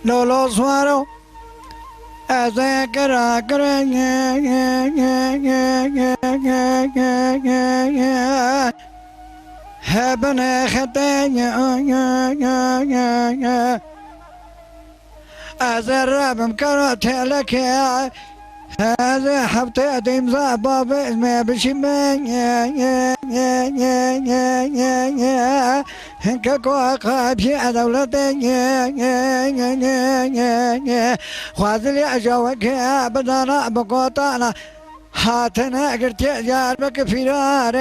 لولو سوارو أذكر هبنا ختانيا أزرب مكرت لك هذا حبتي ديم زعبا باسمي بشمان كاكو قابشي دولتي خوازلي أجوك بدنا بقوطانا هاتنا قرت يا بك فرار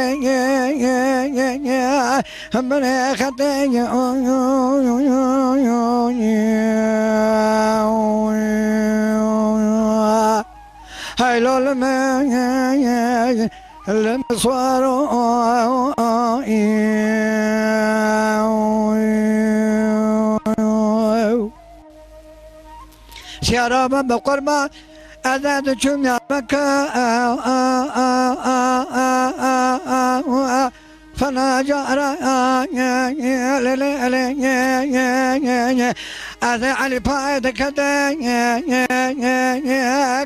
من ختاني هاي لولما المصوارو شرابا بقربا أذاد جمع مكة فلا جارا أذا علي بايد كدا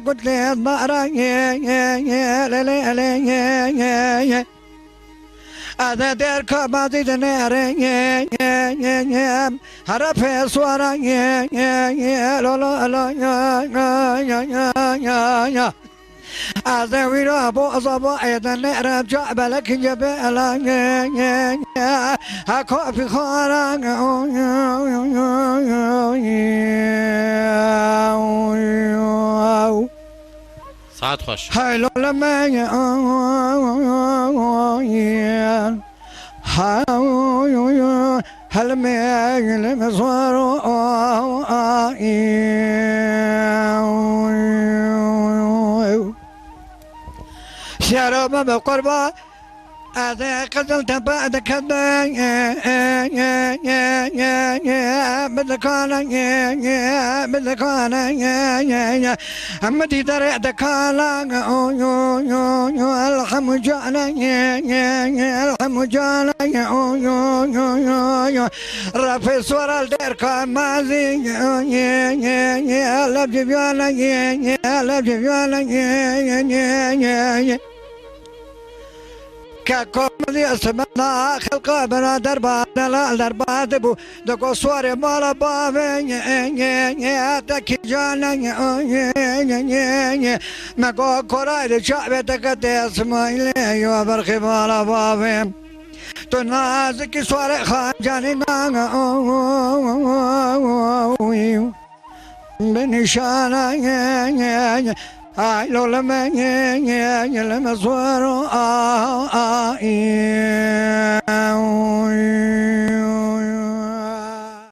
قلت لي الضارة أذا دير كبادي دنير هرفي صورة أذا ويرا أبو أصابو أيضا نعرف جعبلك جبالا هكو في خارا ساعت خوش هاي لما هل ما المصوار شرب بقربة أذا قتلت بعد كذا بدكانا أمدي درعت كالا الحم جانا الحم جانا رفي صور الدير كمازي لبجي بيانا لبجي بيانا كاكومدي اسمنا خلقا بنا دربا لا دربا دبو دكو صور مالا بافين تكي جانا مكو كوراي شعبي تكتي اسمايلي يو برخي مالا بافين تنازكي صور خانجاني نانا بنشانا هاي لما صوروا